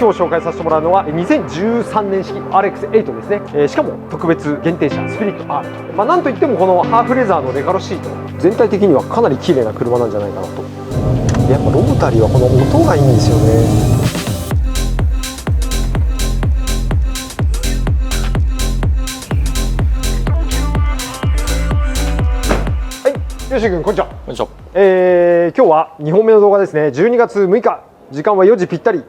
今日紹介させてもらうのは2013年式 RX8 ですね、しかも特別限定車スピリット R と、なんといってもこのハーフレザーのレカロシート全体的にはかなり綺麗な車なんじゃないかなと。やっぱロータリーはこの音がいいんですよね。よし君こんにちは。こんにちは。今日は2本目の動画ですね。12月6日、時間は4時ぴったり、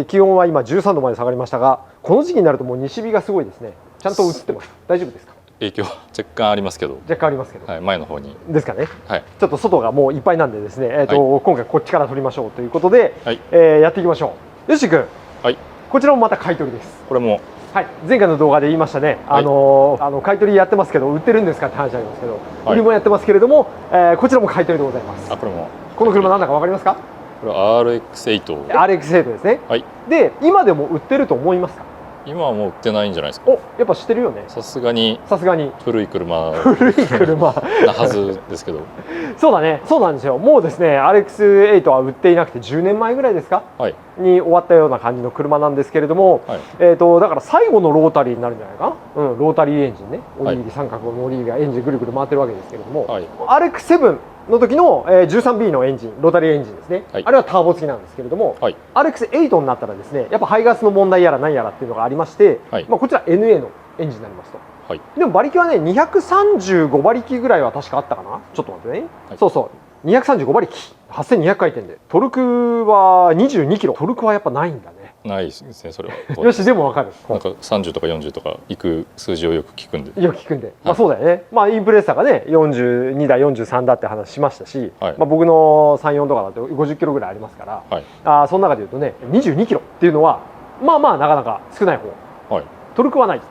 気温は今13度まで下がりましたが、この時期になるともう西日がすごいですね。ちゃんと映ってます。大丈夫ですか？影響は若干ありますけど。若干ありますけど。はい、前の方に。ですかね。はい。ちょっと外がもういっぱいなんでですね。はい、今回こっちから撮りましょうということで、はい、やっていきましょう。よし君。はい。こちらもまた買い取りです。これも。はい、前回の動画で言いましたね、はい、買い取りやってますけど売ってるんですかって話ありますけど、はい、売りもやってますけれども、こちらも買い取りでございます。あ、これも。この車なんだか分かりますか？これは RX8。RX8 ですね。はい。で、今でも売ってると思いますか？今はもう売ってないんじゃないですか。お、やっぱ知ってるよね。さすがに古い車なはずですけど。そうだね、そうなんですよ。もうですね RX8 は売っていなくて10年前ぐらいですか、はい、に終わったような感じの車なんですけれども、はい、だから最後のロータリーになるんじゃないかな、ロータリーエンジンね、おにぎり三角のおにぎりがエンジンぐるぐる回ってるわけですけれども、はい、RX7 の時の 13B のエンジン、ロータリーエンジンですね、はい、あれはターボ付きなんですけれども、はい、RX8 になったらですね、やっぱ排ガスの問題やら何やらっていうのがありまして、はい、こちら NA のエンジンになりますと。はい、でも馬力はね235馬力ぐらいは確かあったかな。ちょっと待ってね、はい、そうそう235馬力8200回転でトルクは22キロ。トルクはやっぱないんだね。ないですね、それは。よし、でもわかる。なんか30とか40とかいく数字をよく聞くんで。よく聞くんで、まあそうだよね。まあインプレッサーがね42だ43だって話しましたし、はい、まあ僕の34とかだと50キロぐらいありますから、はい、その中でいうとね22キロっていうのはまあまあなかなか少ない方、はい、トルクはない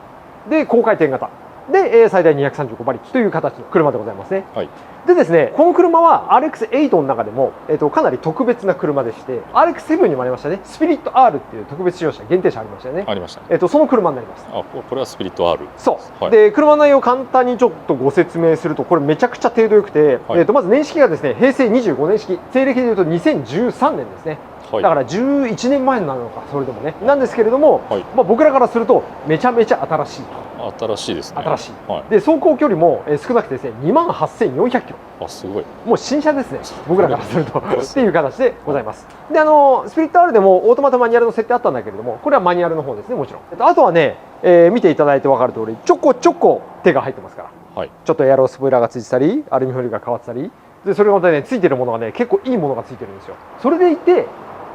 で高回転型で最大235馬力という形の車でございますね。はい、でですね、この車は RX8 の中でも、かなり特別な車でして、RX7 にもありましたね、スピリット R っていう特別仕様車限定車ありましたよね。ありました。その車になります。あ、これはスピリット R。そう。はい、で、車の内容を簡単にちょっとご説明すると、これめちゃくちゃ程度良くて、はい、まず年式がですね、平成25年式、西暦でいうと2013年ですね。はい、だから11年前なのか、それでもね。なんですけれども、はい、まあ僕らからするとめちゃめちゃ新しいと。新しいですね。新しい。はい、で走行距離も少なくてですね28400キロ。あ、すごい。もう新車ですね。僕らからするとっていう形でございます。でスピリット R でもオートマタマニュアルの設定あったんだけれども、これはマニュアルの方ですね、もちろん。あとはね、見ていただいて分かる通りちょこちょこ手が入ってますから、はい、ちょっとエアロスポイラーがついてたりアルミホイルが変わってたりで、それがまたねついてるものがね結構いいものがついてるんですよ。それでいて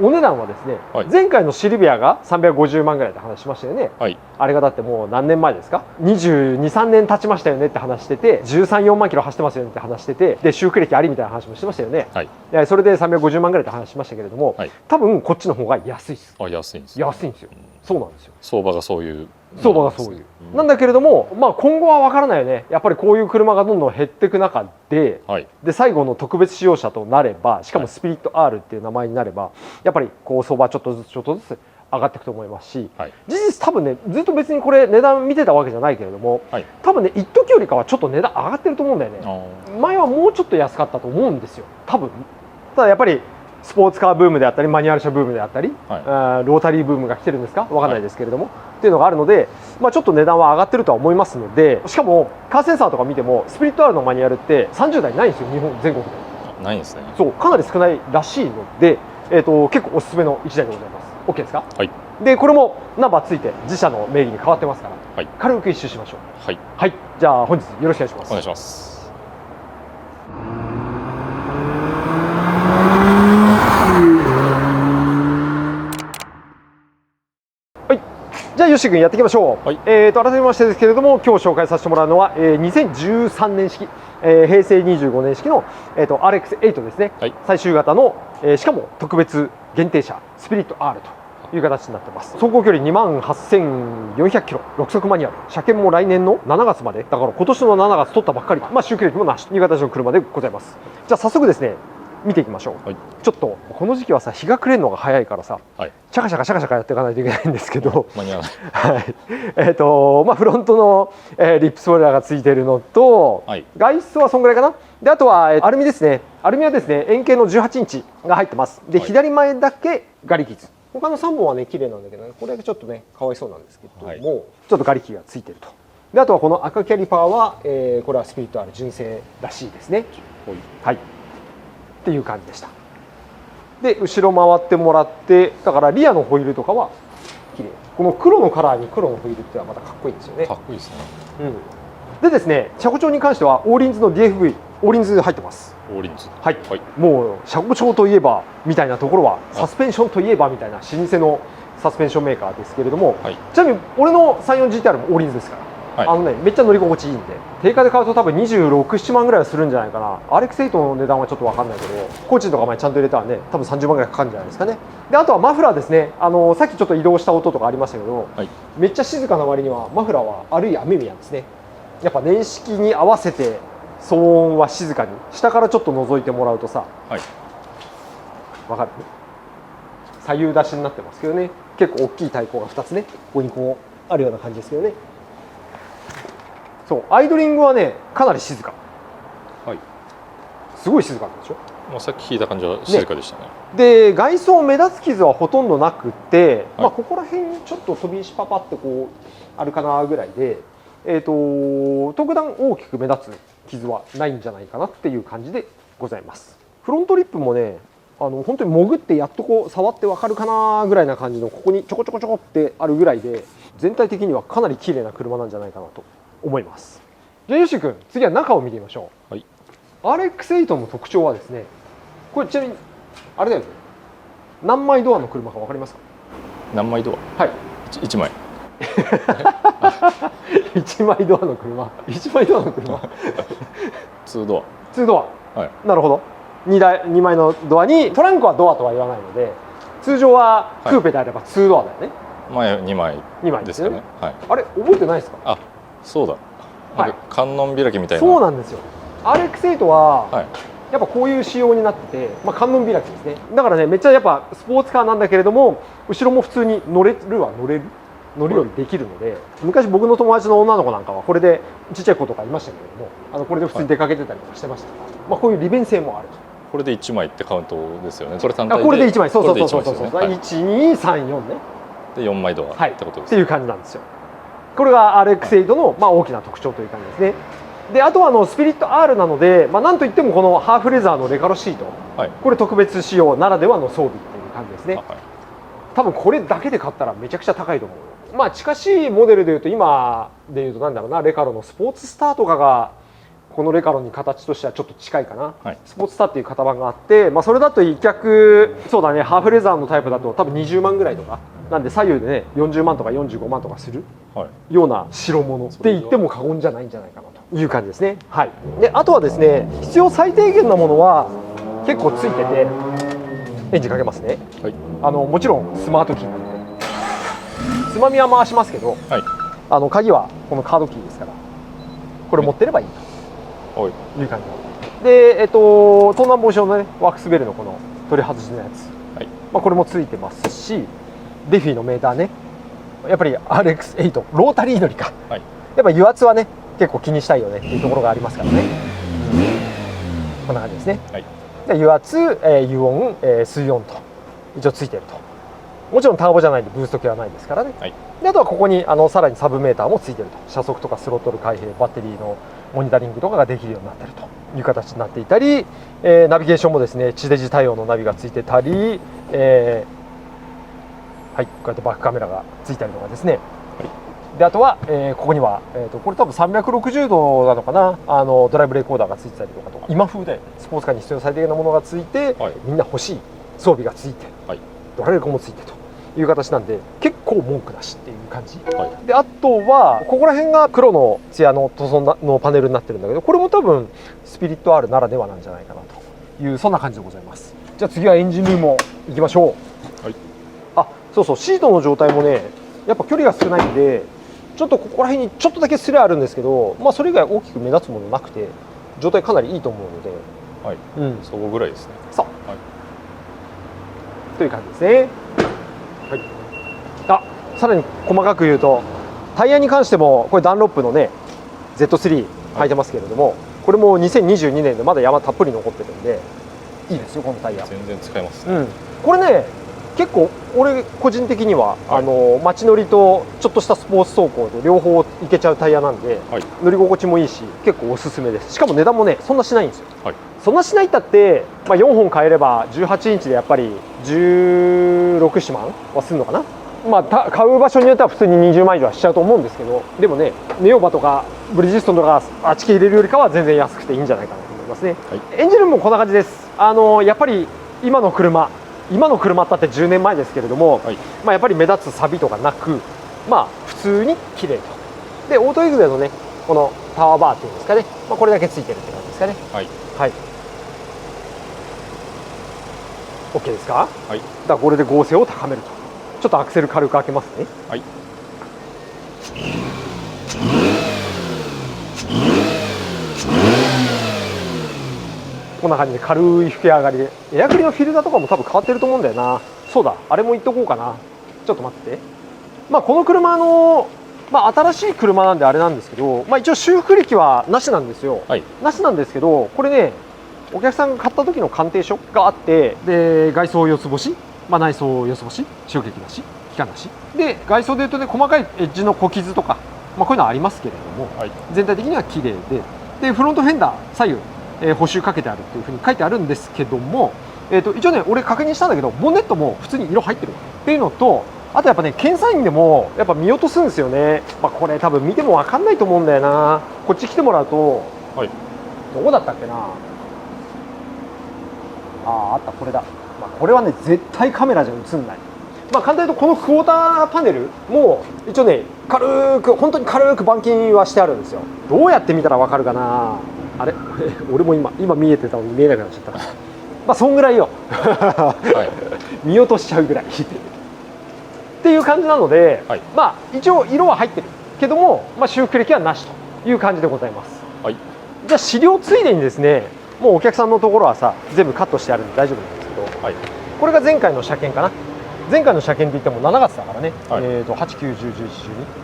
お値段はですね、はい、前回のシルビアが350万ぐらいって話しましたよね。はい、あれがだってもう何年前ですか、22、3年経ちましたよねって話してて、13、4万キロ走ってますよねって話してて、で修復歴ありみたいな話もしてましたよね。はい、それで350万ぐらいって話しましたけれども、はい、多分こっちの方が安いです。あ、安いんです。安いんですよ。そうなんですよ。相場がそういう。相場がそういう、なんだけれども、まあ、今後は分からないよね。やっぱりこういう車がどんどん減っていく中で、はい、で最後の特別使用車となれば、しかもスピリット R っていう名前になれば、やっぱりこう相場ちょっとずつ上がっていくと思いますし、はい、事実多分ねずっと別にこれ値段見てたわけじゃないけれども、はい、多分ね一時よりかはちょっと値段上がってると思うんだよね。前はもうちょっと安かったと思うんですよ、多分。ただやっぱりスポーツカーブームであったりマニュアル車ブームであったり、はい、ロータリーブームが来てるんですか分かんないですけれども、はい、っていうのがあるので、まあ、ちょっと値段は上がってるとは思いますので、しかもカーセンサーとか見てもスピリット R のマニュアルって30台ないんですよ、日本全国で。ないんですね。そう、かなり少ないらしいので、結構おすすめの1台でございます。 OK ですか？はい。でこれもナンバーついて自社の名義に変わってますから、はい、軽く一周しましょう。はい、はい、じゃあ本日よろしくお願いします。お願いします。じゃあよし君やっていきましょう。はい、改めましてですけれども、今日紹介させてもらうのは、2013年式、平成25年式の、RX8 ですね。はい、最終型の、しかも特別限定車スピリット R という形になってます。走行距離28400キロ、6速マニュアル、車検も来年の7月までだから、今年の7月取ったばっかり、まあ修復歴もなしという形の車でございます。じゃあ早速ですね見ていきましょう。はい、ちょっとこの時期はさ日が暮れるのが早いからさ、はい、シャカシャカシャカシャカやっていかないといけないんですけど、間に合わない。はい、まあフロントの、リップスポイラーがついているのと、はい、外室はそんぐらいかな。であとはアルミですね。アルミはですね円形の18インチが入ってます。で、はい、左前だけガリ傷他の3本はね綺麗なんだけど、ね、これがちょっとねかわいそうなんですけども、はい、ちょっとガリキがついてると。であとはこの赤キャリパーは、これはスピリット R 純正らしいですね。はい、っていう感じでした。で後ろ回ってもらって、だからリアのホイールとかは綺麗。この黒のカラーに黒のホイールってのはまたかっこいいんですよね。かっこいいですね。でですね、車庫帳に関してはオーリンズの DFV、オーリンズ入ってます。オーリンズ。はい。もう車庫帳といえばみたいなところは、サスペンションといえばみたいな老舗のサスペンションメーカーですけれども、ちなみに俺の 34GTR もオーリンズですから。めっちゃ乗り心地いいんで、定価で買うと多分26、7万ぐらいはするんじゃないかな。RX8 の値段はちょっと分かんないけど、コーチンとか前ちゃんと入れたらね、多分30万ぐらいかかるんじゃないですかね。であとはマフラーですね。さっきちょっと移動した音とかありましたけど、めっちゃ静かな割にはマフラーは悪い雨宮ですね。やっぱ年式に合わせて騒音は静かに、下からちょっと覗いてもらうとさ、分かる？左右出しになってますけどね。結構大きい太鼓が2つね、ここにこうあるような感じですけどね。そうアイドリングはねかなり静か、すごい静かなんでしょ。まあさっき聞いた感じは静かでしたね。で外装目立つ傷はほとんどなくて、ここら辺ちょっと飛び石パパってこうあるかなぐらいで、特段大きく目立つ傷はないんじゃないかなっていう感じでございます。フロントリップもね本当に潜ってやっとこう触ってわかるかなぐらいな感じの、ここにちょこちょこちょこってあるぐらいで、全体的にはかなり綺麗な車なんじゃないかなと思います。じゃあよし君、次は中を見てみましょう。RX8 の特徴はですね、これちなみにあれだよね、何枚ドアの車か分かりますか？何枚ドア？1枚。1枚ドアの車。1枚ドアの車。2ドア。2ドア。なるほど。2枚のドアにトランクはドアとは言わないので、通常はクーペであれば2ドアだよね。前2枚ですかね。あれ覚えてないですか？あ、そうだ。観音開きみたいな。そうなんですよ。RX8 はやっぱこういう仕様になってて、観音開きですね。だからね、めっちゃやっぱスポーツカーなんだけれども、後ろも普通に乗り降りできるので、昔僕の友達の女の子なんかはこれで、ちっちゃい子とかいましたけれども、これで普通に出かけてたりとかしてました。こういう利便性もある。これで1枚ってカウントですよね。それ単体で。これで1枚、そう。1、2、3、4ね。で4枚ドアってことです。っていう感じなんですよ。これが RX8 の大きな特徴という感じですね。であとはスピリット R なので、なんといってもこのハーフレザーのレカロシート、これ特別仕様ならではの装備っていう感じですね。多分これだけで買ったらめちゃくちゃ高いと思う。近しいモデルでいうと、今でいうとなんだろうな、レカロのスポーツスターとかがこのレカロに形としてはちょっと近いかな。スポーツスターっていう型番があって、それだと一脚、そうだね、ハーフレザーのタイプだと多分20万ぐらいとかなんで、左右でね40万とか45万とかするような代物って言っても過言じゃないんじゃないかなという感じですね。であとはですね、必要最低限なものは結構ついてて、エンジンかけますね。もちろんスマートキー、つまみは回しますけど、鍵はこのカードキーですから、これ持ってればいいという感じで、盗難防止用のねワックスベルのこの取り外しのやつ、これもついてますし、デフィのメーターね、やっぱり RX8 ロータリー乗りか、やっぱ油圧はね結構気にしたいよねっていうところがありますからね。こんな感じですね。で油圧、油温、水温と一応ついてると。もちろんターボじゃないんでブースト系はないですからね。であとはここにさらにサブメーターもついてると。車速とかスロットル開閉、バッテリーのモニタリングとかができるようになってるという形になっていたり、ナビゲーションもですね、地デジ対応のナビがついてたり、こうやってバックカメラがついたりとかですね。であとは、ここには、これ多分360度なのかな、ドライブレコーダーがついてたりとか今風でスポーツカーに必要最低限なものがついて、みんな欲しい装備がついて、ドライブレコもついてという形なんで、結構文句なしっていう感じ、であとはここら辺が黒のツヤの塗装のパネルになってるんだけど、これも多分スピリット R ならではなんじゃないかなという、そんな感じでございます。じゃあ次はエンジンルームを行きましょう。そうそう、シートの状態もねやっぱ距離が少ないんで、ちょっとここら辺にちょっとだけすれあるんですけど、それ以外大きく目立つものなくて状態かなりいいと思うので、そこぐらいですね。という感じですね。さらに細かく言うと、タイヤに関してもこれダンロップのね Z3 履いてますけれども、これも2022年でまだ山たっぷり残ってるんでいいですよ、このタイヤ。全然使えますね。これね結構俺個人的には、街乗りとちょっとしたスポーツ走行で両方いけちゃうタイヤなんで、乗り心地もいいし結構おすすめです。しかも値段もねそんなしないんですよ。そんなしないったって、4本買えれば18インチでやっぱり16、7万はするのかな。買う場所によっては普通に20万以上はしちゃうと思うんですけど、でもねネオバとかブリヂストンとかあっち系入れるよりかは全然安くていいんじゃないかなと思いますね。エンジンルームもこんな感じです。やっぱり今の車ったって10年前ですけれども、やっぱり目立つ錆とかなく、普通に綺麗と。でオートエグゼのねこのタワーバーっていうんですかね、これだけついてるって感じですかね。OK ですか。だからこれで剛性を高めると。ちょっとアクセル軽く開けますね。こんな感じで軽い吹き上がりで、エアクリのフィルターとかも多分変わってると思うんだよな。そうだ、あれも言っとこうかな。ちょっと待って。この車新しい車なんであれなんですけど、一応修復歴はなしなんですよ。なしなんですけど、これねお客さんが買った時の鑑定書があって、で外装四つ星、内装四つ星、衝撃なし、機関なしで、外装でいうとね細かいエッジの小傷とか、こういうのはありますけれども、全体的には綺麗で、フロントフェンダー左右、補修かけてあるっていうふうに書いてあるんですけども、一応ね俺確認したんだけど、ボンネットも普通に色入ってるっていうのと、あとやっぱね検査員でもやっぱ見落とすんですよね。これ多分見ても分かんないと思うんだよな。こっち来てもらうと、どこだったっけなあった、これだ。これはね絶対カメラじゃ映んない。簡単に言うとこのクォーターパネルも一応ね本当に軽く板金はしてあるんですよ。どうやって見たら分かるかな。あれ俺も今見えてたのに見えなくなっちゃったからそんぐらいよ、見落としちゃうぐらいっていう感じなので、一応色は入ってるけども、修復歴はなしという感じでございます。じゃあ資料ついでにですね、もうお客さんのところはさ全部カットしてあるんで大丈夫なんですけど、これが前回の車検かな。前回の車検って言っても7月だからね、8、9、10、11、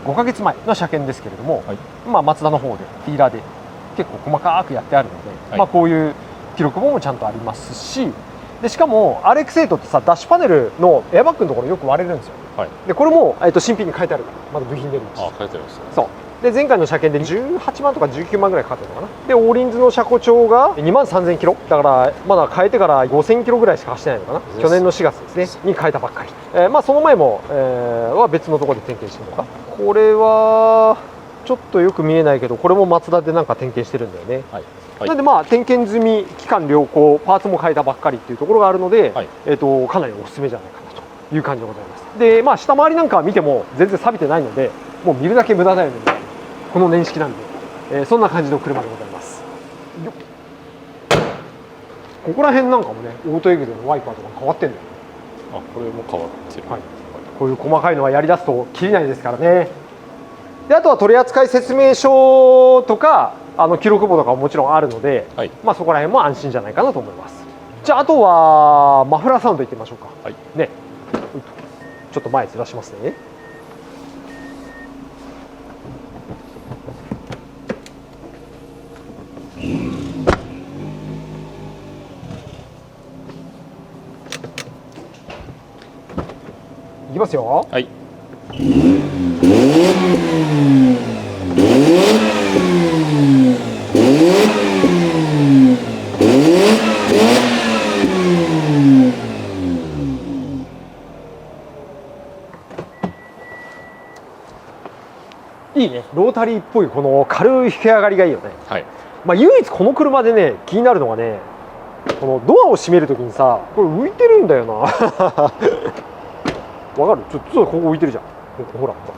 12、5ヶ月前の車検ですけれども、マツダの方でディーラーで結構細かくやってあるので、こういう記録簿もちゃんとありますし、でしかも RX8 ってさダッシュパネルのエアバッグのところよく割れるんですよ。でこれも、新品に書いてあるからまだ部品出るんです。書いてあるんですね。そうで前回の車検で18万とか19万ぐらいかかったのかな。でオーリンズの車庫帳が2万3000キロだから、まだ変えてから5000キロぐらいしか走ってないのかな。去年の4月ですねに変えたばっかり、その前も、は別のところで点検してるのか。これはちょっとよく見えないけど、これもマツダでなんか点検してるんだよね。なので点検済み、期間良好、パーツも変えたばっかりっていうところがあるので、かなりおすすめじゃないかなという感じでございます。で下回りなんか見ても全然錆びてないので、もう見るだけ無駄だよねみたいな、この年式なんで、そんな感じの車でございます。ここら辺なんかもねオートエグゼのワイパーとか変わってんだよね。これも変わってる。こういう細かいのはやりだすと切りないですからね。であとは取扱説明書とか記録簿とかももちろんあるので、そこら辺も安心じゃないかなと思います。じゃああとはマフラーサウンドいってみましょうか。ね、ちょっと前ずらしますね。いきますよ。いいね、ロータリーっぽいこの軽い引き上がりがいいよね。唯一この車でね気になるのがね、このドアを閉めるときにさ、これ浮いてるんだよなわかる？ちょっとここ浮いてるじゃん。ほらこ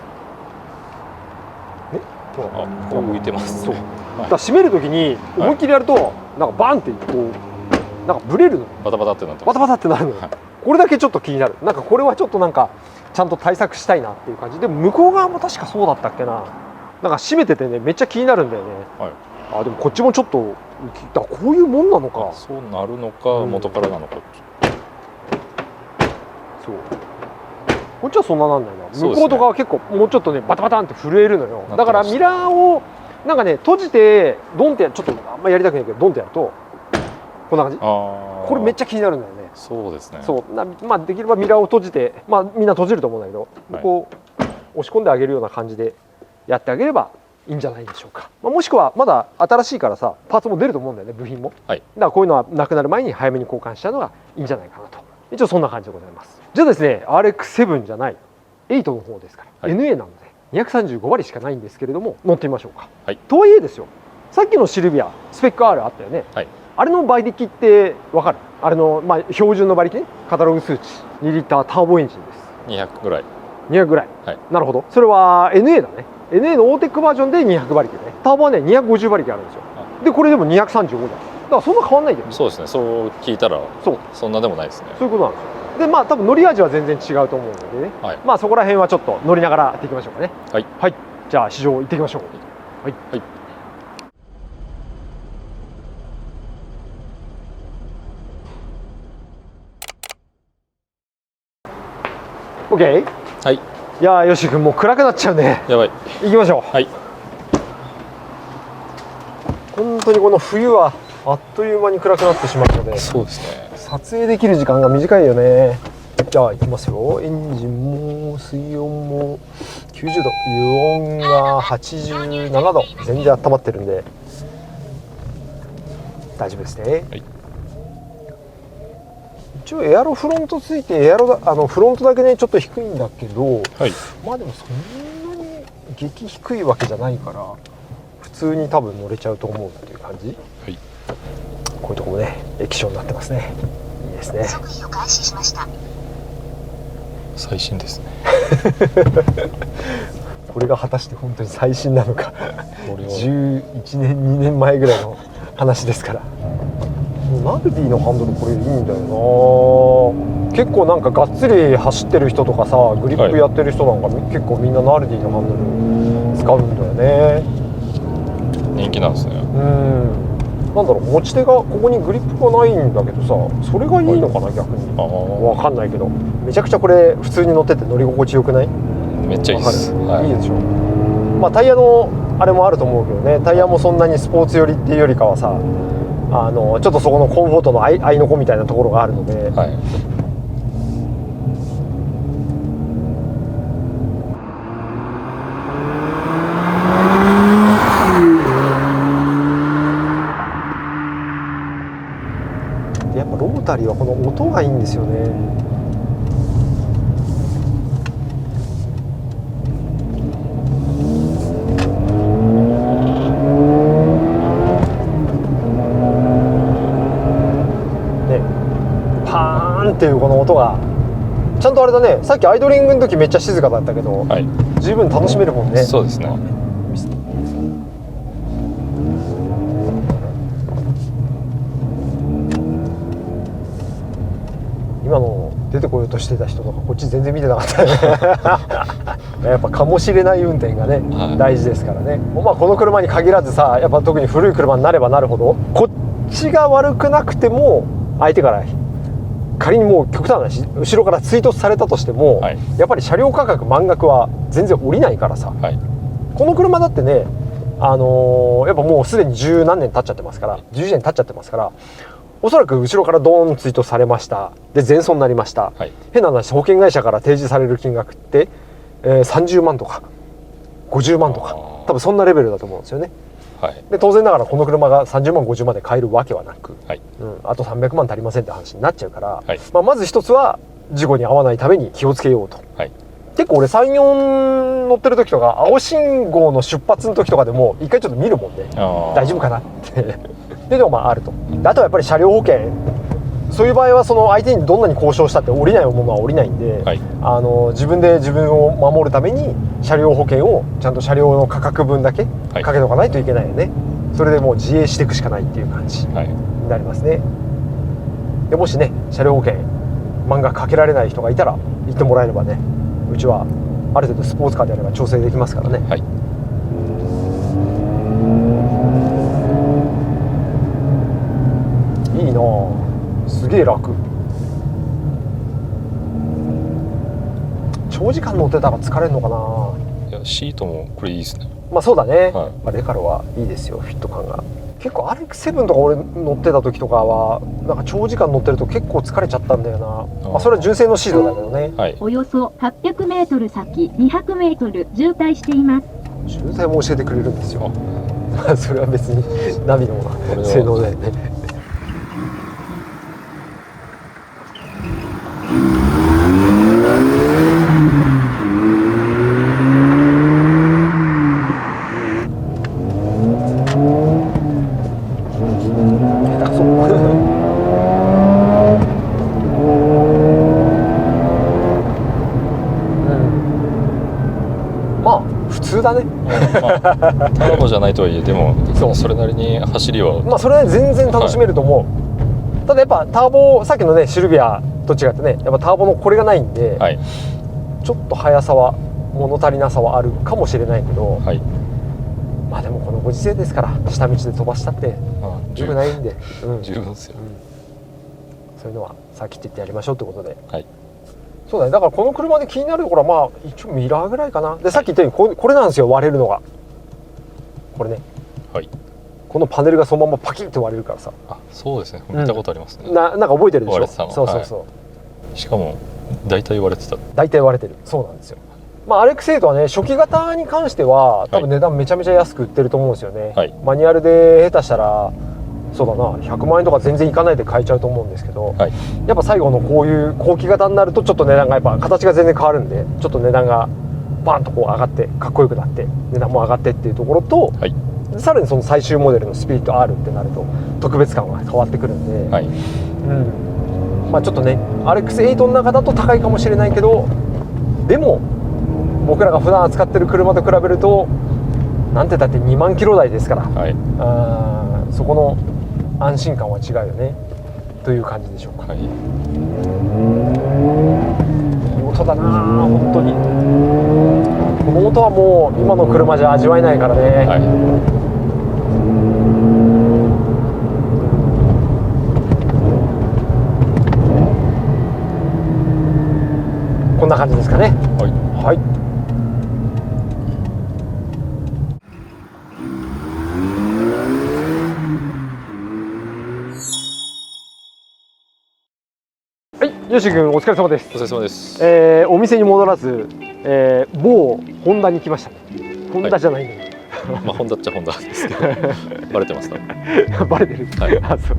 こ浮いてます。そうだから閉めるときに思いっきりやると、なんかバンってこうなんかブレるの、バタバタってなってます。バタバタってなるのよ。これだけちょっと気になる。なんかこれはちょっとなんかちゃんと対策したいなっていう感じで、向こう側も確かそうだったっけな。なんか閉めててねめっちゃ気になるんだよね。でもこっちもちょっとだこういうもんなのか。そうなるのか、元からなのか。そうこっちはそんななんないな。向こうとかは結構もうちょっとねバタバタンって震えるのよ。だからミラーをなんかね閉じてドンってちょっとあんまやりたくないけどドンってやるとこんな感じ。これめっちゃ気になるんだよね。そうですね。そうまあ、できればミラーを閉じて、まあ、みんな閉じると思うんだけど、はい、こう押し込んであげるような感じでやってあげればいいんじゃないでしょうか。まあ、もしくはまだ新しいからさパーツも出ると思うんだよね、部品も、はい、だからこういうのはなくなる前に早めに交換しちゃうのがいいんじゃないかなと、一応そんな感じでございます。じゃあですね RX7 じゃない8の方ですから、はい、NA なので235馬力しかないんですけれども乗ってみましょうか。はい、とはいえですよ、さっきのシルビアスペック R あったよね、はい、あれの馬力って分かる？あれの、まあ、標準の馬力ね、カタログ数値2リッターターボエンジンです。200ぐらい。200ぐらい、はい、なるほど。それは NA だね。 NA のオーテックバージョンで200馬力ね。ターボはね250馬力あるんですよ。でこれでも235じゃん。だからそんな変わんないんだよね。そうですね、そう聞いたらそんなでもないですね。そういうことなんですよ。でまあ多分乗り味は全然違うと思うのでね、はい、まあそこら辺はちょっと乗りながらやっていきましょうかね。はい、はい、じゃあ試乗行ってきましょう。はい、はい、OK。 はい。いやーよし君もう暗くなっちゃうね。やばい。行きましょう。はい。本当にこの冬はあっという間に暗くなってしまうので、そうですね、撮影できる時間が短いよね。じゃあ行きますよ。エンジンも水温も90度、油温が87度、全然温まってるんで大丈夫ですね。はい、一応エアロフロントついてエアロフロントだけねちょっと低いんだけど、はい、まあでもそんなに激低いわけじゃないから普通に多分乗れちゃうと思うっていう感じ。はい、こういうとこもね液晶になってますね。いいですね。測位を開始しました。最新ですね。これが果たして本当に最新なのか11年2年前ぐらいの話ですから。ナルディのハンドルこれいいんだよな。結構なんかがっつり走ってる人とかさグリップやってる人なんか、はい、結構みんなナルディのハンドル使うんだよね。人気なんですね。なんだろう、持ち手がここにグリップがないんだけどさ、それがいいのかな、逆に。分かんないけどめちゃくちゃこれ普通に乗ってて乗り心地よくない？めっちゃいいです。はい、いいでしょ。まあタイヤのあれもあると思うけどね、タイヤもそんなにスポーツ寄りっていうよりかはさ、ちょっとそこのコンフォートの合いの子みたいなところがあるので、はい、やっぱロータリーはこの音がいいんですよね。っていうこの音がちゃんとあれだね。さっきアイドリングの時めっちゃ静かだったけど、はい、十分楽しめるもんね。そうですね。今の出てこようとしてた人とかこっち全然見てなかったね。やっぱかもしれない運転がね、はい、大事ですからね。まあこの車に限らずさ、やっぱ特に古い車になればなるほどこっちが悪くなくても相手から仮にもう極端な話後ろから追突されたとしても、はい、やっぱり車両価格満額は全然降りないからさ、はい、この車だってね、やっぱもうすでに十何年経っちゃってますから、11年経っちゃってますから、おそらく後ろからドーン追突されました。で全損になりました、はい、変な話保険会社から提示される金額って、30万とか50万とか多分そんなレベルだと思うんですよね。はい、で当然ながらこの車が30万50万で買えるわけはなく、はい、あと300万足りませんって話になっちゃうから、はい、まず一つは事故に遭わないために気をつけようと、はい、結構俺34乗ってる時とか青信号の出発の時とかでも一回ちょっと見るもんね、大丈夫かなってでもまああると。あとはやっぱり車両保険、そういう場合はその相手にどんなに交渉したって降りないものは降りないんで、はい、自分で自分を守るために車両保険をちゃんと車両の価格分だけかけとかないといけないよね、はい、それでもう自衛していくしかないっていう感じになりますね、はい、でもしね車両保険満額かけられない人がいたら言ってもらえればね、うちはある程度スポーツカーであれば調整できますからね、はい、いいなぁ、すげえ楽。長時間乗ってたら疲れるのかな。いやシートもこれいいですね。まあそうだね、はい、レカロはいいですよ、フィット感が。結構 RX7 とか俺乗ってた時とかはなんか長時間乗ってると結構疲れちゃったんだよな。まあ、それは純正のシートだけどね、はい、およそ800メートル先200メートル渋滞しています。渋滞も教えてくれるんですよ。まあそれは別にナビの性能だよね。普通だね。ターボじゃないとはいえでもそれなりに走りはまあそれは全然楽しめると思う、ただやっぱターボさっきのねシルビアと違ってねやっぱターボのこれがないんで、はい、ちょっと速さは物足りなさはあるかもしれないけど、はい、まあでもこのご時世ですから下道で飛ばしたってよくないんで、十分ですよ、そういうのはさっきって言ってやりましょうってことで、はい、そうだね。だからこの車で気になるところはまあ一応ミラーぐらいかな。でさっき言ったようにこれなんですよ、割れるのがこれね、はい、このパネルがそのままパキッて割れるからさ。あ、そうですね、見たことありますね、なんか覚えてるでしょ。割れてたの。そうそうそう、はい、しかも大体割れてた。大体割れてる。そうなんですよ。まあ RX8 はね初期型に関しては多分値段めちゃめちゃ安く売ってると思うんですよね、はい、マニュアルで下手したらそうだな100万円とか全然いかないで買えちゃうと思うんですけど、はい、やっぱ最後のこういう後期型になるとちょっと値段がやっぱ形が全然変わるんでちょっと値段がバンとこう上がってかっこよくなって値段も上がってっていうところと、はい、さらにその最終モデルのスピリット R ってなると特別感が変わってくるんで、はい、まあちょっとね RX8 の中だと高いかもしれないけどでも僕らが普段扱ってる車と比べるとなんてだって2万キロ台ですから、はい、そこの安心感は違うよねという感じでしょうか、はい、いい音だな本当に。この音はもう今の車じゃ味わえないからね、はい、こんな感じですかね。はい、はい、よし君お疲れ様です。お疲れ様です。お店に戻らず、某ホンダに来ましたね。ホンダじゃないんだけど、まあホンダっちゃホンダですけどバレてますかバレてる、はい、あそう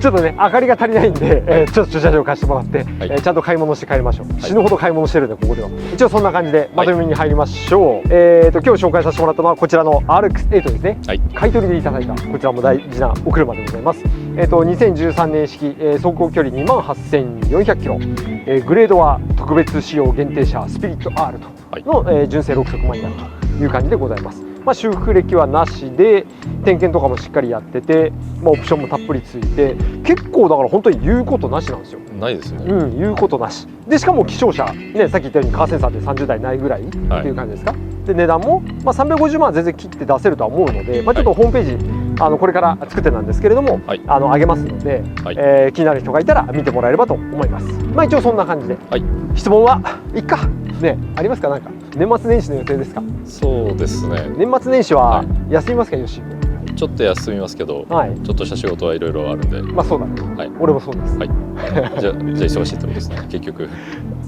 ちょっとね明かりが足りないんで、ちょっと駐車場貸してもらって、はい、ちゃんと買い物して帰りましょう、はい、死ぬほど買い物してるんでここでは一応そんな感じでまとめに入りましょう、今日紹介させてもらったのはこちらの RX8 ですね、はい、買い取りでいただいたこちらも大事なお車でございます。2013年式、走行距離28,400キロ、グレードは特別仕様限定車スピリット R との、純正6速マニュアルという感じでございます。まあ、修復歴はなしで点検とかもしっかりやってて、まあ、オプションもたっぷりついて結構だから本当に言うことなしなんですよ。ないですよね、言うことなしでしかも希少車、ね、さっき言ったようにカーセンサーで30台ないぐらいっていう感じですか、はい、で値段も、まあ、350万は全然切って出せるとは思うので、まあ、ちょっとホームページこれから作ってなんですけれども、はい、上げますので、はい、気になる人がいたら見てもらえればと思います。まあ一応そんな感じで、はい、質問はいっかねありますか？なんか年末年始の予定ですか？そうですね、年末年始は休みますか？よしちょっと休みますけど、はい、ちょっとした仕事はいろいろあるんで。まあそうだね、はい、俺もそうです、はい、じゃあ忙しいってことですね結局。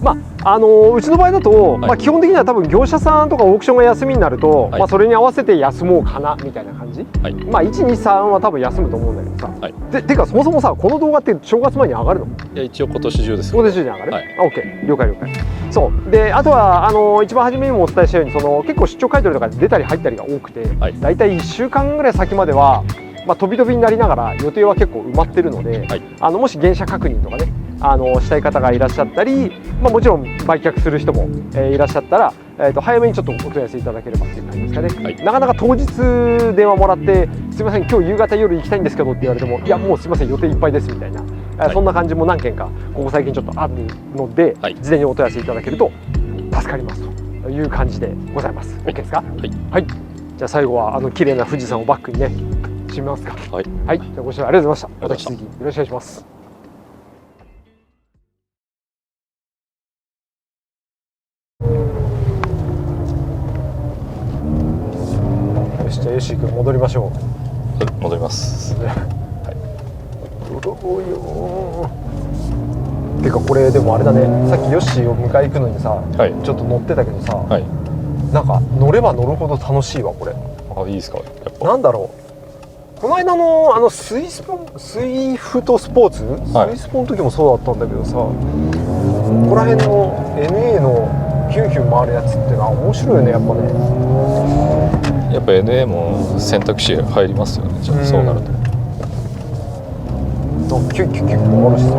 まあうちの場合だと、はい、まあ基本的には多分業者さんとかオークションが休みになると、はい、まあそれに合わせて休もうかなみたいな感じ、はい、まあ1、2、3は多分休むと思うんだけどさ、はい、てかそもそもさこの動画って正月前に上がるの？いや一応今年中です。今年中に上がる？はい、OK 了解了解。そうであとは一番初めにもお伝えしたように結構出張買い取りとかで出たり入ったりが多くて、はい、だいたい1週間ぐらい先まではまあ、飛び飛びになりながら予定は結構埋まってるので、はい、もし原車確認とかねしたい方がいらっしゃったり、まあ、もちろん売却する人も、いらっしゃったら、早めにちょっとお問い合わせいただければっていう感じですかね、はい、なかなか当日電話もらってすいません今日夕方夜行きたいんですけどって言われてもいやもうすいません予定いっぱいですみたいな、はい、そんな感じも何件かここ最近ちょっとあるので、はい、事前にお問い合わせいただけると助かりますという感じでございます。 OK ですか？はい、はい、じゃあ最後は綺麗な富士山をバックにね締めますか。はい、はい、じゃあご視聴ありがとうございました。また引き続きよろしくお願いします。よしじゃあよし君戻りましょう。戻ります。泥棒よ。てかこれでもあれだね、さっきヨッシーを迎え行くのにさ、はい、ちょっと乗ってたけどさ、はい、なんか乗れば乗るほど楽しいわこれ。あ、いいですか。やっぱなんだろう、この間のスイフトスポーツ、はい、スイスポの時もそうだったんだけどさ、ここら辺の NA のヒュンヒュン回るやつってのは面白いよね、やっぱね。やっぱ NA も選択肢入りますよね。じゃあそうなると。キュッキュッキュッ回るしさ、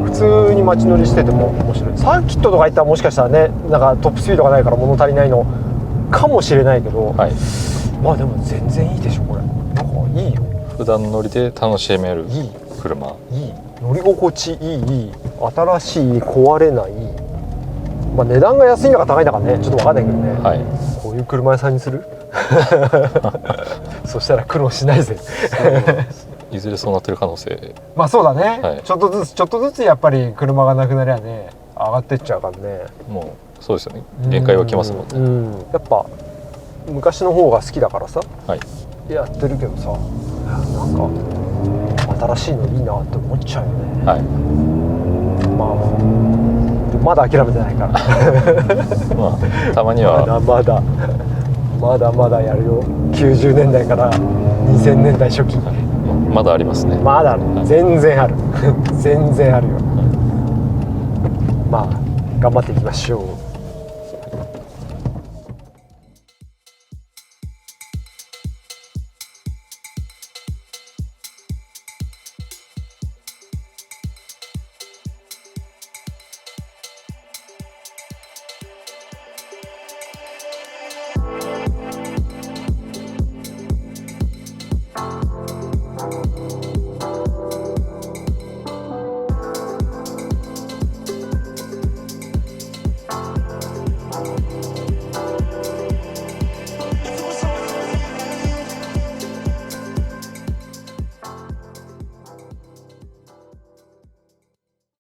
普通に街乗りしてても面白い。サーキットとか行ったらもしかしたらね、なんかトップスピードがないから物足りないのかもしれないけど、はい、まあでも全然いいでしょこれ。なんかいいよ。普段乗りで楽しめる車。いい。乗り心地いい。新しい、壊れない。まあ値段が安いのか高いのかね、ちょっと分かんないけどね。はい、こういう車屋さんにする？そしたら苦労しないぜ。いずれそうなってる可能性。まあそうだね、はい、ちょっとずつやっぱり車がなくなりゃね、上がってっちゃうからね。もうそうですよね、限界は来ますもんね。やっぱ昔の方が好きだからさ、はい、やってるけどさ、なんか新しいのいいなって思っちゃうよね。はい、まだ諦めてないからまあたまにはまだやるよ。90年代から2000年代初期、まだありますね。まだある、全然ある全然あるよ。まあ頑張っていきましょう。